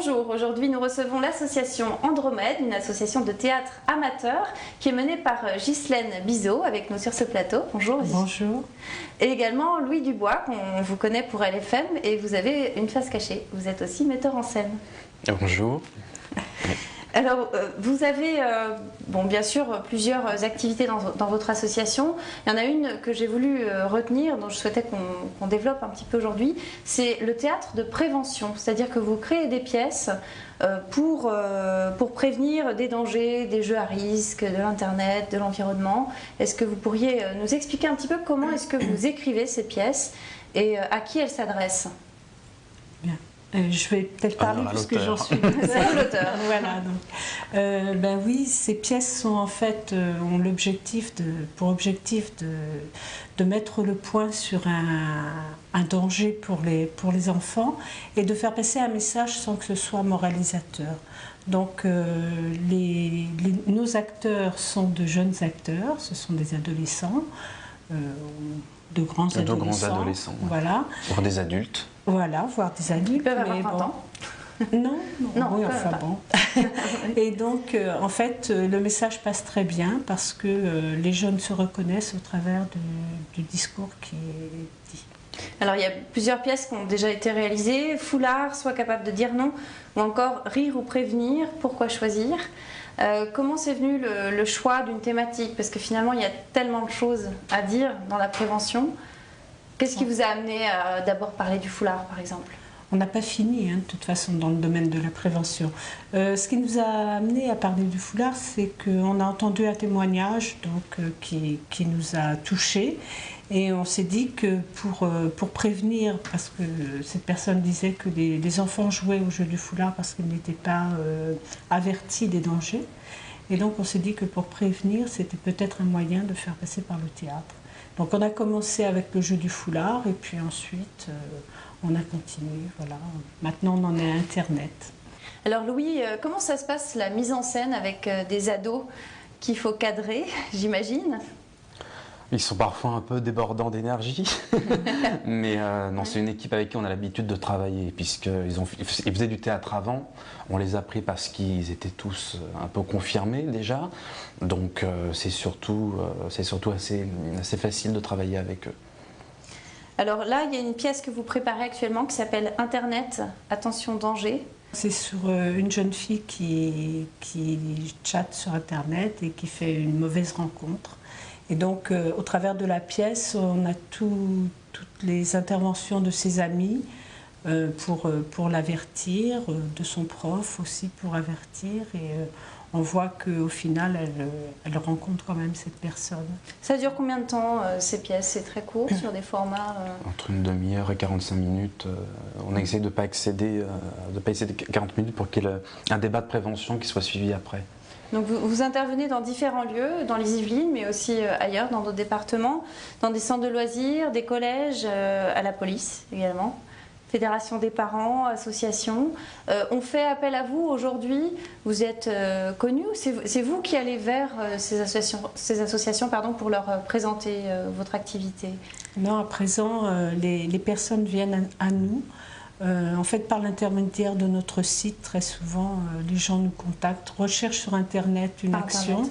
Bonjour, aujourd'hui nous recevons l'association Andromède, une association de théâtre amateur qui est menée par Ghislaine Bizot avec nous sur ce plateau. Bonjour. Bonjour. Et également Louis Dubois, qu'on vous connaît pour LFM, et vous avez une face cachée. Vous êtes aussi metteur en scène. Bonjour. Alors, vous avez, bien sûr, plusieurs activités dans votre association. Il y en a une que j'ai voulu retenir, dont je souhaitais qu'on développe un petit peu aujourd'hui. C'est le théâtre de prévention, c'est-à-dire que vous créez des pièces pour prévenir des dangers, des jeux à risque, de l'Internet, de l'environnement. Est-ce que vous pourriez nous expliquer un petit peu comment est-ce que vous écrivez ces pièces et à qui elles s'adressent ? Bien. Je vais peut-être parler puisque j'en suis l'auteur. Voilà. Donc, oui, ces pièces sont en fait ont pour objectif de mettre le point sur un danger pour les enfants et de faire passer un message sans que ce soit moralisateur. Donc nos acteurs sont de jeunes acteurs, ce sont des adolescents. De grands adolescents, voilà. Voire des adultes. Voilà, voire des adultes. Ils peuvent avoir 20 ans. Non, oui, enfin pas. bon. Et donc, en fait, le message passe très bien parce que les jeunes se reconnaissent au travers du discours qui est dit. Alors, il y a plusieurs pièces qui ont déjà été réalisées. Foulard, Sois capable de dire non, ou encore Rire ou prévenir, pourquoi choisir ? Comment c'est venu le choix d'une thématique ? Parce que finalement, il y a tellement de choses à dire dans la prévention. Qu'est-ce qui vous a amené à d'abord parler du foulard, par exemple ? On n'a pas fini, de toute façon, dans le domaine de la prévention. Ce qui nous a amené à parler du foulard, c'est qu'on a entendu un témoignage qui nous a touchés. Et on s'est dit que pour prévenir, parce que cette personne disait que les enfants jouaient au jeu du foulard parce qu'ils n'étaient pas avertis des dangers. Et donc on s'est dit que pour prévenir, c'était peut-être un moyen de faire passer par le théâtre. Donc on a commencé avec le jeu du foulard et puis ensuite on a continué. Voilà. Maintenant on en est à Internet. Alors Louis, comment ça se passe la mise en scène avec des ados qu'il faut cadrer, j'imagine ? Ils sont parfois un peu débordants d'énergie, mais non, c'est une équipe avec qui on a l'habitude de travailler, puisqu'ils faisaient du théâtre avant, on les a pris parce qu'ils étaient tous un peu confirmés déjà, donc c'est surtout assez facile de travailler avec eux. Alors là, il y a une pièce que vous préparez actuellement qui s'appelle Internet, attention danger. C'est sur une jeune fille qui chatte sur Internet et qui fait une mauvaise rencontre. Et donc, au travers de la pièce, on a toutes les interventions de ses amis pour l'avertir, de son prof aussi pour avertir. Et on voit qu'au final, elle rencontre quand même cette personne. Ça dure combien de temps, ces pièces ? C'est très court, sur des formats Entre une demi-heure et 45 minutes. On essaie de ne pas excéder 40 minutes pour qu'il y ait un débat de prévention qui soit suivi après. Donc vous intervenez dans différents lieux, dans les Yvelines, mais aussi ailleurs, dans d'autres départements, dans des centres de loisirs, des collèges, à la police également, fédération des parents, associations. On fait appel à vous aujourd'hui, vous êtes connus, c'est vous qui allez vers ces associations pour leur présenter votre activité ? Non, à présent, les personnes viennent à nous. En fait, par l'intermédiaire de notre site, très souvent, les gens nous contactent, recherchent sur Internet une action.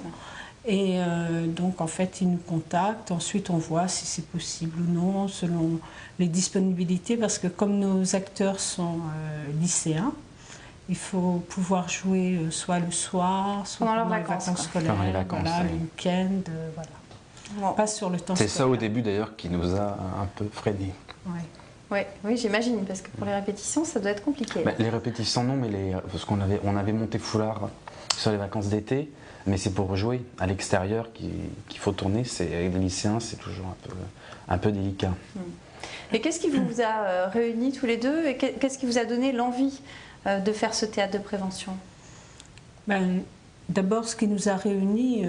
Et donc, en fait, ils nous contactent. Ensuite, on voit si c'est possible ou non, selon les disponibilités. Parce que comme nos acteurs sont lycéens, il faut pouvoir jouer soit le soir, soit pendant les vacances scolaires, pendant les vacances, le week-end, voilà. Bon. Pas sur le temps scolaire. C'est ça au début, d'ailleurs, qui nous a un peu freinés. Oui, j'imagine, parce que pour les répétitions, ça doit être compliqué. Les répétitions, non, mais parce qu'on avait monté Foulard sur les vacances d'été, mais c'est pour jouer à l'extérieur qu'il faut tourner. Avec les lycéens, c'est toujours un peu délicat. Et qu'est-ce qui vous a réunis tous les deux et qu'est-ce qui vous a donné l'envie de faire ce théâtre de prévention ? D'abord, ce qui nous a réunis,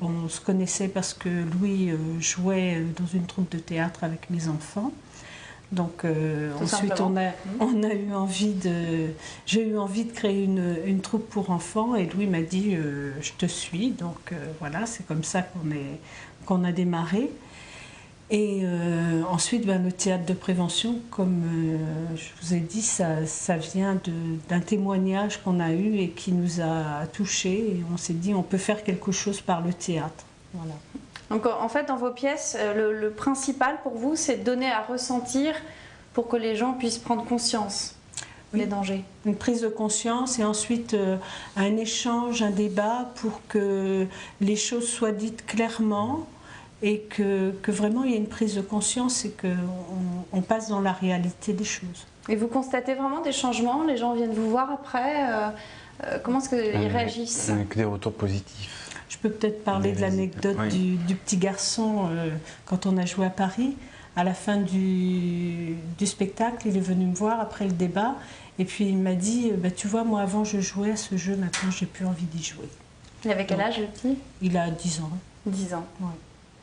on se connaissait parce que Louis jouait dans une troupe de théâtre avec mes enfants. Donc ensuite j'ai eu envie de créer une troupe pour enfants et Louis m'a dit je te suis, donc voilà, c'est comme ça qu'on a démarré. Et ensuite, le théâtre de prévention, comme je vous ai dit, ça vient d'un témoignage qu'on a eu et qui nous a touchés. Et on s'est dit, on peut faire quelque chose par le théâtre. Voilà. Donc en fait, dans vos pièces, le principal pour vous, c'est de donner à ressentir pour que les gens puissent prendre conscience des dangers. Une prise de conscience et ensuite un échange, un débat pour que les choses soient dites clairement et que vraiment il y ait une prise de conscience et qu'on passe dans la réalité des choses. Et vous constatez vraiment des changements? Les gens viennent vous voir après? Comment est-ce qu'ils réagissent? Avec des retours positifs. Je peux peut-être parler de l'anecdote du petit garçon quand on a joué à Paris. À la fin du spectacle, il est venu me voir après le débat et puis il m'a dit tu vois, moi avant je jouais à ce jeu, maintenant j'ai plus envie d'y jouer. Il avait quel âge, le petit? Il a 10 ans. 10 ans. Ouais.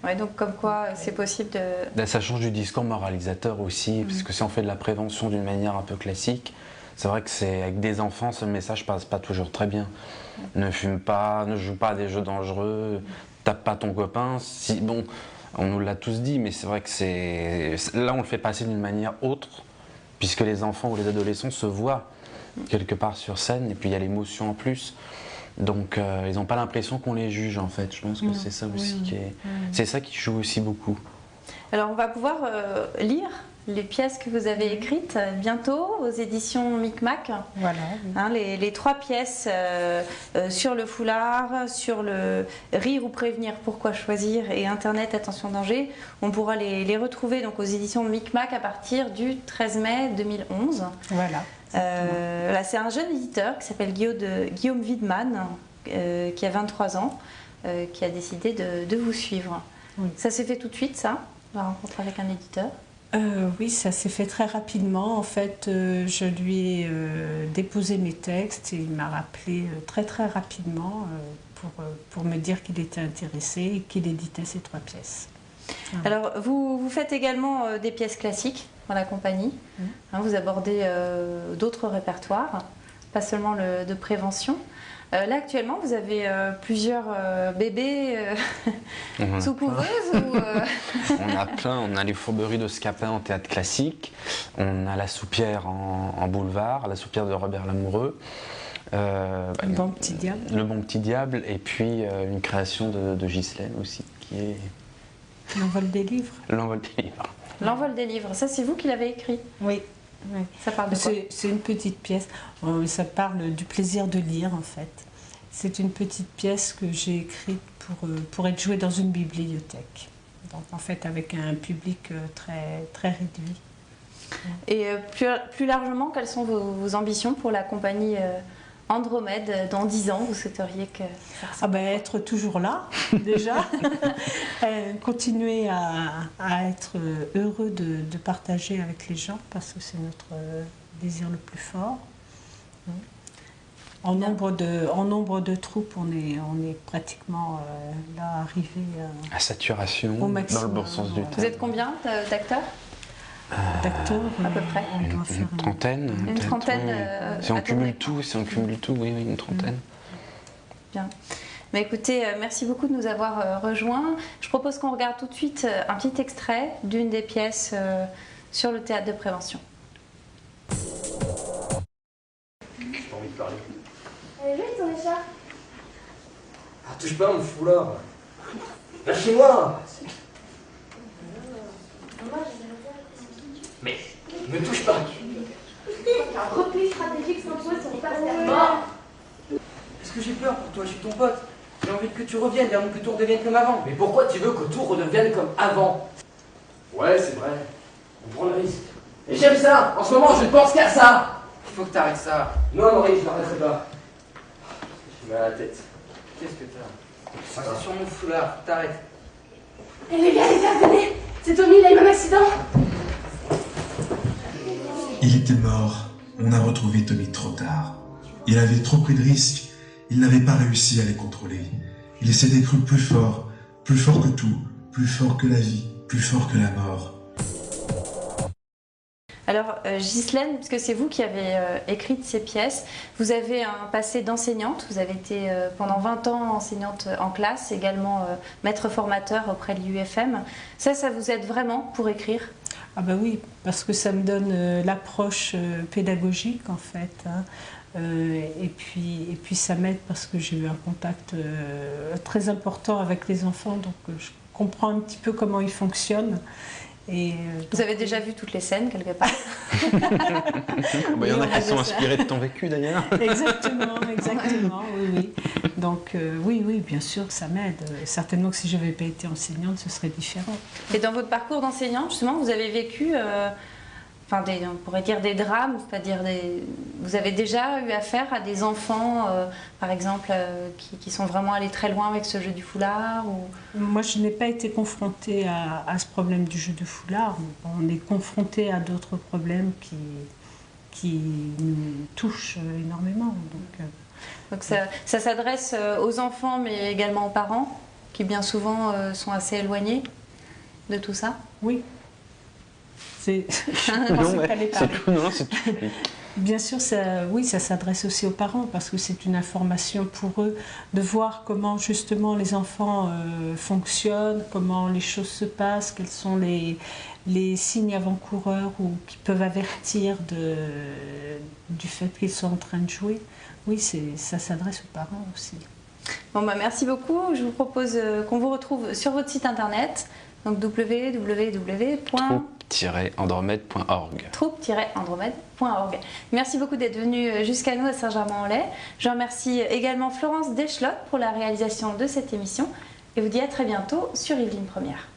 Ouais, donc comme quoi c'est possible de... Ça change du discours moralisateur aussi, parce que si on fait de la prévention d'une manière un peu classique, c'est vrai que c'est avec des enfants, ce message passe pas toujours très bien. Ne fume pas, ne joue pas à des jeux dangereux, tape pas ton copain. Si, bon, on nous l'a tous dit, mais c'est vrai que là on le fait passer d'une manière autre, puisque les enfants ou les adolescents se voient quelque part sur scène, et puis il y a l'émotion en plus. Donc ils n'ont pas l'impression qu'on les juge en fait. Je pense que c'est ça aussi c'est ça qui joue aussi beaucoup. Alors on va pouvoir lire les pièces que vous avez écrites bientôt aux éditions Micmac. Voilà. Hein, les 3 pièces sur le foulard, sur le rire ou prévenir, pourquoi choisir, et Internet, attention danger. On pourra les retrouver donc aux éditions Micmac à partir du 13 mai 2011. Voilà. Là, c'est un jeune éditeur qui s'appelle Guillaume Wiedemann, qui a 23 ans, qui a décidé de vous suivre. Oui. Ça s'est fait tout de suite, ça, la rencontre avec un éditeur? Oui, ça s'est fait très rapidement. En fait, je lui ai déposé mes textes et il m'a rappelé très très rapidement pour me dire qu'il était intéressé et qu'il éditait ces 3 pièces. Alors, vous faites également des pièces classiques dans la compagnie. Hein, vous abordez d'autres répertoires, pas seulement de prévention. Là, actuellement, vous avez plusieurs bébés sous couveuse ou On a plein, on a les Fourberies de Scapin en théâtre classique, on a la Soupière en boulevard, la Soupière de Robert Lamoureux. Le Bon Petit Diable. Le Bon Petit Diable, et puis une création de Ghislaine aussi, qui est... L'envol des livres. L'envol des livres. L'envol des livres, ça c'est vous qui l'avez écrit? Oui. Oui. Ça parle de quoi? C'est une petite pièce. Ça parle du plaisir de lire en fait. C'est une petite pièce que j'ai écrite pour être jouée dans une bibliothèque. Donc en fait avec un public très, très réduit. Et plus largement, quelles sont vos ambitions pour la compagnie Andromède dans 10 ans? Vous souhaiteriez que ça ressemble Être toujours là, déjà. Continuer à être heureux de partager avec les gens, parce que c'est notre désir le plus fort. En nombre de troupes, on est pratiquement là, arrivé à saturation, au maximum, dans le bon sens du terme. Vous êtes combien d'acteurs? D'acteurs, à peu près. Une trentaine. Une trentaine. Oui. Si on cumule tout, oui, une trentaine. Bien. Mais écoutez, merci beaucoup de nous avoir rejoints. Je propose qu'on regarde tout de suite un petit extrait d'une des pièces sur le théâtre de prévention. J'ai pas envie de parler. Allez, vite ton écharpe. Ah, touche pas mon foulard. Lâchez-moi. Mais ne touche pas. Un repli stratégique s'impose sur les passes d'abord. Est-ce que j'ai peur pour toi? Je suis ton pote. J'ai envie que tu reviennes, j'ai envie que tout redevienne comme avant. Mais pourquoi tu veux que tout redevienne comme avant? Ouais, c'est vrai. On prend le risque. Et j'aime ça. En ce moment, je ne pense qu'à ça. Il faut que t'arrêtes ça. Non, Maurice, je n'arrêterai pas. J'ai mal à la tête. Qu'est-ce que t'as? C'est sur mon foulard, faut que t'arrêtes. Eh les gars, venez. C'est Tommy, il a eu un accident. Il était mort. On a retrouvé Tommy trop tard. Il avait trop pris de risques. Il n'avait pas réussi à les contrôler. Il s'était cru plus fort que tout, plus fort que la vie, plus fort que la mort. Alors Ghislaine, parce que c'est vous qui avez écrit ces pièces, vous avez un passé d'enseignante, vous avez été pendant 20 ans enseignante en classe, également maître formateur auprès de l'IUFM. Ça vous aide vraiment pour écrire? Ah ben oui, parce que ça me donne l'approche pédagogique en fait. Hein. Et puis ça m'aide parce que j'ai eu un contact très important avec les enfants, donc je comprends un petit peu comment ils fonctionnent. Et, vous avez déjà vu toutes les scènes quelque part? Il y en a qui sont inspirés de ton vécu d'ailleurs. Exactement, oui. Donc oui, bien sûr, ça m'aide. Certainement que si je n'avais pas été enseignante, ce serait différent. Et dans votre parcours d'enseignante, justement, vous avez vécu, on pourrait dire des drames, c'est-à-dire vous avez déjà eu affaire à des enfants, par exemple, qui sont vraiment allés très loin avec ce jeu du foulard ou... Moi, je n'ai pas été confrontée à ce problème du jeu de foulard. On est confronté à d'autres problèmes qui nous touchent énormément. Donc ça s'adresse aux enfants, mais également aux parents, qui bien souvent sont assez éloignés de tout ça? Oui. Bien sûr, ça s'adresse aussi aux parents parce que c'est une information pour eux de voir comment justement les enfants fonctionnent, comment les choses se passent, quels sont les signes avant-coureurs ou qui peuvent avertir du fait qu'ils sont en train de jouer. Oui, ça s'adresse aux parents aussi. Bon, merci beaucoup. Je vous propose qu'on vous retrouve sur votre site internet, donc www.troupe-andromède.org. troupe-andromède.org. Merci beaucoup d'être venu jusqu'à nous à Saint-Germain-en-Laye. Je remercie également Florence Deschlot pour la réalisation de cette émission et vous dis à très bientôt sur Yveline Première.